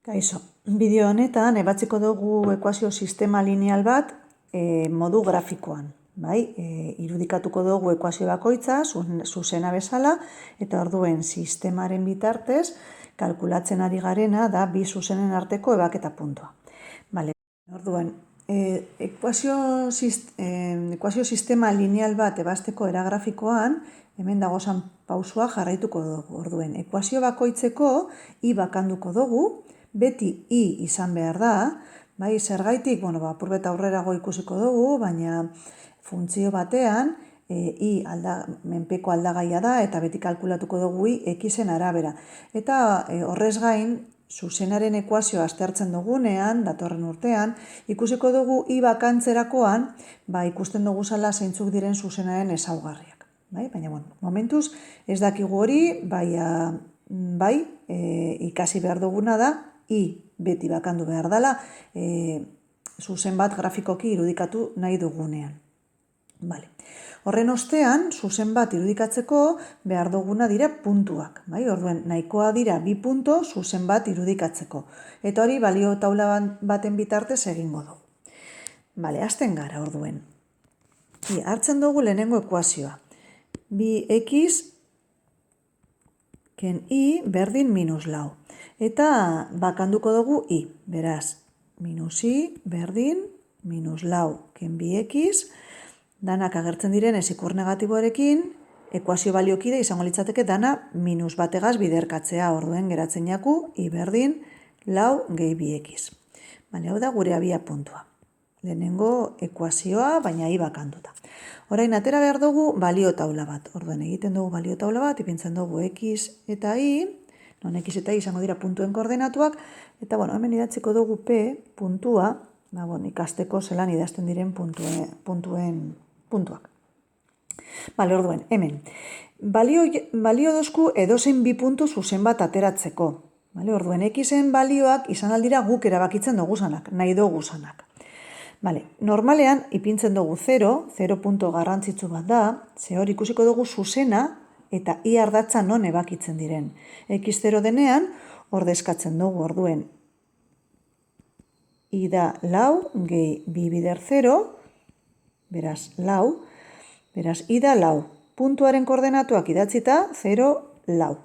Kaixo, bideo honetan ebatziko dugu ekuazio sistema lineal bat modu grafikoan. Irudikatuko dugu ekuazio bakoitza, zuzena bezala, eta orduen sistemaren bitartez, kalkulatzen ari garena da bi zuzenen arteko ebaketa puntua. Orduan, ekuazio sistema lineal bat ebazteko era grafikoan, hemen dagozan pausua jarraituko dugu. Orduen, ekuazio bakoitzeko i bakanduko dugu, beti i izan behar da, zergaitik, apurbet aurrerago ikusiko dugu, baina funtzio batean i menpeko aldagaia da eta beti kalkulatuko dugu i xen arabera. Eta horrez gain, zuzenaren ekuazioa aztertzen dugunean, datorren urtean, ikusiko dugu i bakantzerakoan, ikusten dugu zala zeintzuk diren zuzenaren ezaugarriak. Baina, momentuz ez dakigu hori, ikasi behar duguna da, i beti bakandu behar dela, zuzen bat grafikoki irudikatu nahi dugunean. Horren ostean, zuzen bat irudikatzeko behar duguna dira puntuak. Orduen, nahikoa dira bi punto zuzen bat irudikatzeko. Eta hori balio taula baten bitartez egingo dugu. Hasten gara orduen. Hartzen dugu lehenengo ekuazioa. 2x ken i berdin minus lau. Eta bakanduko dugu i. Beraz, minus i berdin minus lau ken 2x. Danak agertzen diren ez ikur negatiboarekin, ekuazio baliokide izango litzateke dana minus bategaz biderkatzea, orduen geratzen jaku, i berdin lau gehi 2x. Hau da gure abia puntua. Lehenengo ekuazioa, baina i bakanduta. Orain, atera behar dugu balio taula bat. Orduen, egiten dugu balio taula bat, ipintzen dugu x eta i, non x eta i izango dira puntuen koordenatuak, eta hemen idatziko dugu p puntua, ikasteko zelan idazten diren puntuen puntuak. Orduen, hemen, balio dozku edozein bi puntu zuzen bat ateratzeko. Orduen, xen balioak izan aldira guk erabakitzen duguzanak, nahi duguzanak. Normalean, ipintzen dugu 0 punto garrantzitsu bat da, ze hor ikusiko dugu zuzena eta i ardatza non ebakitzen diren. X0 denean, ordezkatzen dugu orduen. I da lau gehi bi bider 0, beraz lau, beraz i da lau. Puntuaren koordenatuak idatzita 0, lau.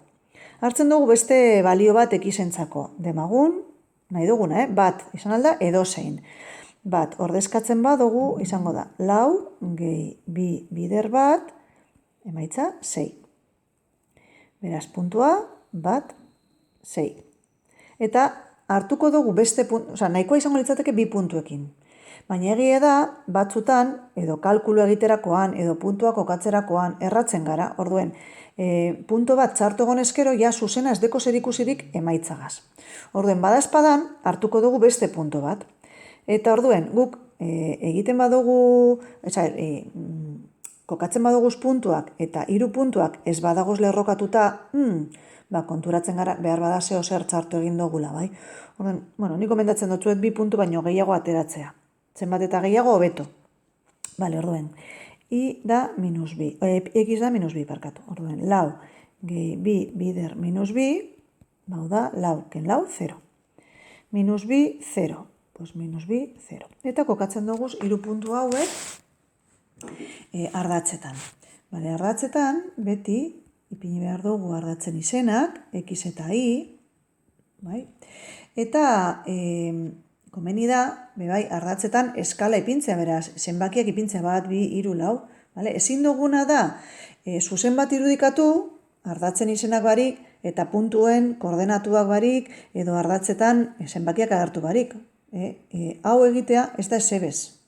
Hartzen dugu beste balio bat xentzako. Demagun, nahi duguna, bat, izan alda edozein. Bat, ordezkatzen badugu, izango da, lau, gehi, bi, bider bat, emaitza, 6. Beraz, puntua, bat, 6. Eta hartuko dugu beste nahikoa izango litzateke bi puntuekin. Baina egia da, batzutan, edo kalkulu egiterakoan, edo puntua kokatzerakoan, erratzen gara, orduen, punto bat txartu egonezkero, ja zuzena ez deko zerikusirik emaitzagaz. Orduen, badazpadan, hartuko dugu beste punto bat. Eta orduen, guk egiten badugu, kokatzen baduguz puntuak eta 3 puntuak ez badagoz lerrokatuta, konturatzen gara, behar bada zeo zer txartu egin dugula, bai? Orduen, nik komendatzen dutzuet 2 puntu baino gehiago ateratzea. Zenbat eta gehiago hobeto. Orduen, i da minus bi, x da minus bi, parkatu. Orduen, lau gehi bi bider minus bi, da lau, ken lau, 0. Minus bi, 0. Minus bi, 0. Eta kokatzen dugu 3 puntu hauek ardatzetan. Ardatzetan, beti, ipini behar dugu ardatzen izenak, x eta i, eta komeni da, ardatzetan eskala ipintzea, beraz, zenbakiak ipintzea bat, bi, 3, lau, ezin duguna da, zuzen bat irudikatu, ardatzen izenak barik, eta puntuen koordenatuak barik, edo ardatzetan zenbakiak agertu barik. Hau egitea ez da ezebez.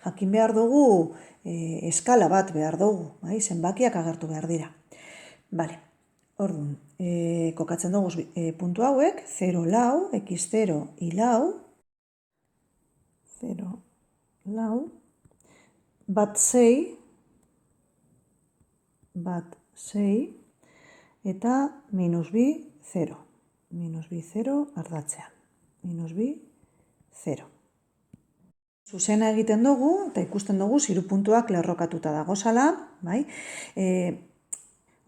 Jakin behar dugu eskala bat behar dugu, zenbakiak agertu behar dira. Orduan, kokatzen dugu puntu hauek, 0, lau, x0, i lau, 0, lau, bat 6, eta minus bi, 0. Minus bi, 0, ardatzean. Minus bi, 0. Zuzena egiten dugu, eta ikusten dugu, 3 puntuak lerrokatuta dagozala,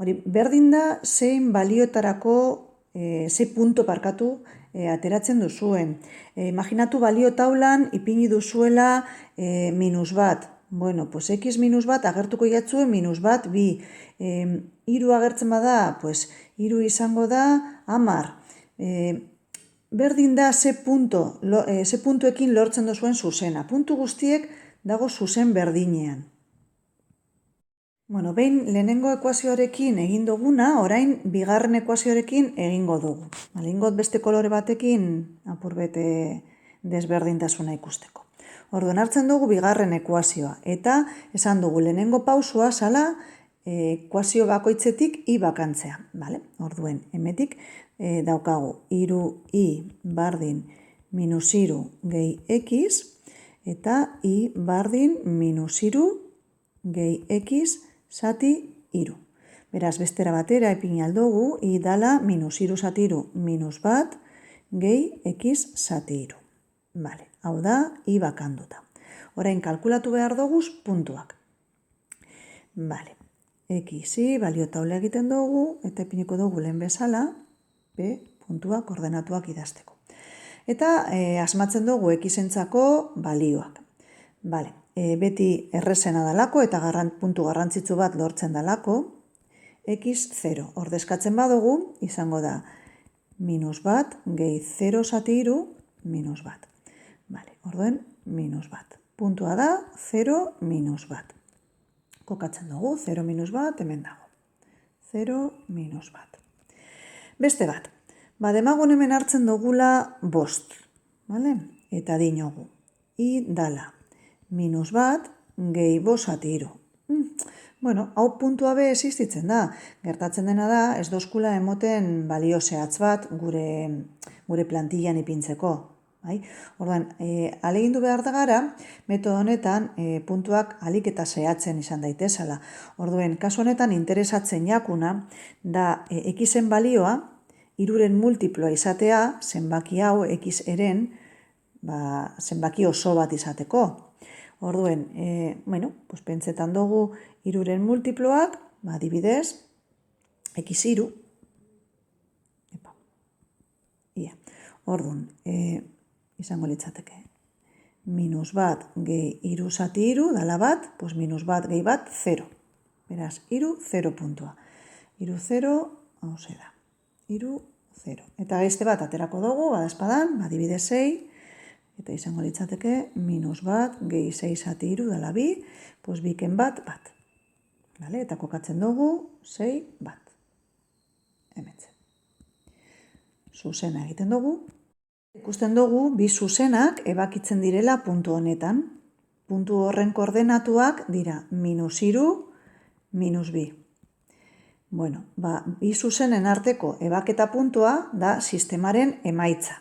Hori, berdin da zein balioetarako ze punto parkatu ateratzen duzuen. Imaginatu balio taulan ipini duzuela minus bat. Bueno, pues x minus bat agertuko jatzuen minus bat, bi. Iru agertzen bada, pues iru izango da 10. Berdin da ze puntuekin lortzen duzuen zuzena. Puntu guztiek dago zuzen berdinean. Bueno, behin lehenengo ekuazioarekin egin duguna, orain bigarren ekuazioarekin egingo dugu. Egingo beste kolore batekin apurbete desberdintasuna ikusteko. Orduan hartzen dugu bigarren ekuazioa eta esan dugu lehenengo pausua zala ekuazio bakoitzetik i bakantzea. Orduan, hemetik daukagu iru i bardin minus iru gehi x eta i bardin minus iru gehi x zati iru. Beraz, bestera batera ipini aldugu i dala minus iru zati iru minus bat gehi x zati iru. Hau da, i bakanduta. Orain kalkulatu behar duguz puntuak. X-i balio taula egiten dugu eta ipiniko dugu lehen bezala, puntuak ordenatuak idazteko. Eta asmatzen dugu x-entzako balioak. Beti errezena dalako eta puntu garrantzitsu bat lortzen dalako, x0. Ordezkatzen badugu, izango da minus bat gehi 0 zati iru minus bat. Orduen, minus bat. Puntua da 0 minus bat. Kokatzen dugu, 0 minus bat, hemen dago. 0 minus bat. Beste bat. Demagun hemen hartzen dugula bost. Eta dinogu. I dala. Minus bat, gehi bost zati iru. Hau puntua be existitzen da. Gertatzen dena da, ez dozkula emoten balio zehatz bat gure plantillan ipintzeko. Orduan, alegindu behar da gara, metodo honetan puntuak alik eta zehatzen izan daitezala. Orduen, kasu honetan interesatzen jakuna da x-en balioa, iruren multiploa izatea, zenbaki hau x eren, zenbaki oso bat izateko. Orduen, pentsetan dugu iruren multiploak, adibidez, x iru. Orduan, izango litzateke. Minus bat gehi iru zati iru, dala bat, minus bat gehi bat, 0. Beraz, iru, 0 puntua. Iru, 0, hau da. Iru, 0. Eta beste bat aterako dugu, badazpadan, adibidez 6, eta izango litzateke, minus bat gehi 6 zati iru, dala bi, biken bat, bat. Eta kokatzen dugu, 6, bat. Hementzen. Zuzena egiten dugu. Ikusten dugu, bi zuzenak ebakitzen direla puntu honetan. Puntu horren koordenatuak dira minus iru, minus bi. Bi zuzenen arteko ebaketa puntua da sistemaren emaitza.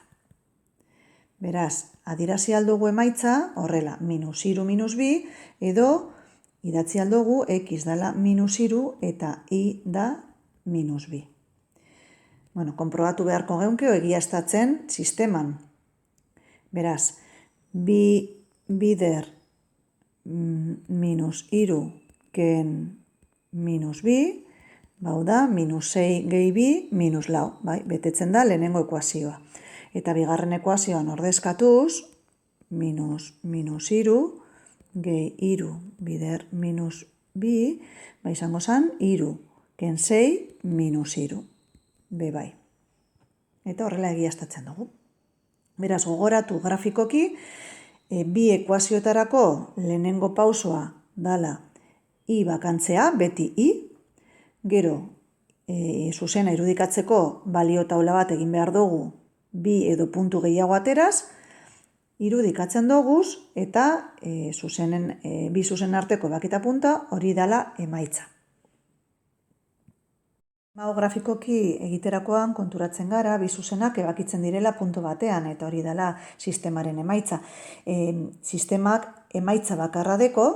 Beraz, adirazi aldugu emaitza, horrela, minus iru, minus bi, edo idatzi aldugu x dala minus iru eta i da minus bi. Konprobatu beharko geunke egiaztatzen sisteman. Beraz, bi bider minus iru ken minus bi, da, minus 6 gehi bi, minus lau. Betetzen da lehenengo ekuazioa. Eta bigarren ekuazioan ordezkatuz, minus iru gehi iru bider minus bi, izango zen, iru ken 6 minus iru. Bai. Eta horrela egiaztatzen dugu. Beraz, gogoratu grafikoki, bi ekuazioetarako lehenengo pausoa dala i bakantzea, beti i, gero, zuzena irudikatzeko balio taula bat egin behar dugu bi edo puntu gehiago ateraz, irudikatzen duguz eta bi zuzen arteko ebaketa punta hori dala emaitza. Grafikoki egiterakoan konturatzen gara, bi zuzenak ebakitzen direla puntu batean, eta hori dela sistemaren emaitza. Sistemak emaitza bakarra deko,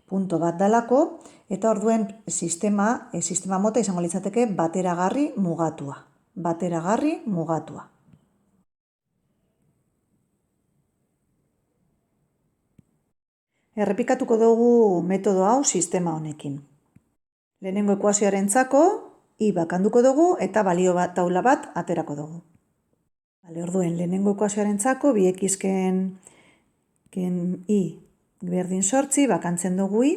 puntu bat dalako, eta orduen sistema mota izango litzateke bateragarri mugatua. Bateragarri mugatua. Errepikatuko dugu metodo hau sistema honekin. Lehenengo ekuazioarentzako, i bakanduko dugu eta balio bat taula bat aterako dugu. Orduen, lehenengo ekuazioarentzako 2x ken i berdin 8 bakantzen dugu i,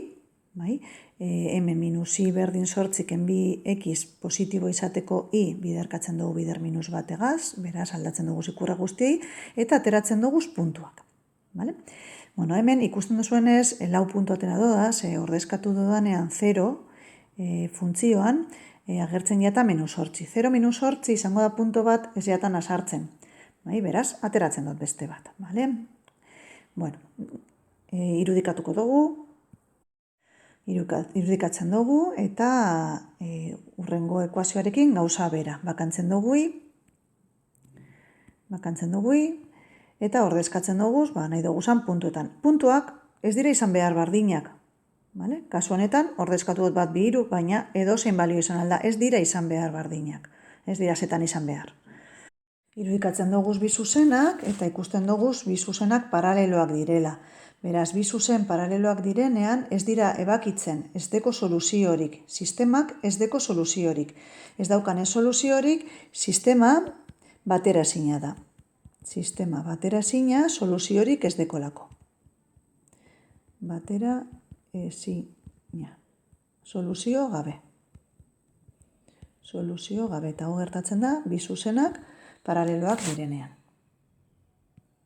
bai? M minus i berdin 8 ken 2x positibo izateko i biderkatzen dugu bider minus bategaz, beraz aldatzen dugu ikurra guztiei, eta ateratzen dugu puntuak. Vale? Bueno, hemen ikusten duzuenez, lau puntu atera dodaz, ordezkatu dodanean 0 funtzioan, agertzen jata minus 8. 0 minus 8 izango da punto bat ez jatan asartzen. Bai, beraz, ateratzen dut beste bat. Vale? Bueno, irudikatuko dugu, irudikatzen dugu, eta urrengo ekuazioarekin gauza bera. Bakantzen dugu eta ordezkatzen dugu, nahi dugu zan puntuetan. Puntuak ez dira izan behar bardinak. Vale? Kasu honetan, ordezkatu dut bat 2, 3, baina edozein balio izan alda, ez dira izan behar bardinak. Ez dira zetan izan behar. Irudikatzen dugu bi zuzenak, eta ikusten dugu bi zuzenak paraleloak direla. Beraz, bi zuzen paraleloak direnean, ez dira ebakitzen, ez deko soluziorik. Sistemak ez deko soluziorik. Ez daukan ez soluziorik, sistema batera ezina da. Sistema batera ezina, soluziorik ez dekolako. Batera ezina. Soluzio gabe. Soluzio gabe, eta hau gertatzen da, bi zuzenak paraleloak direnean.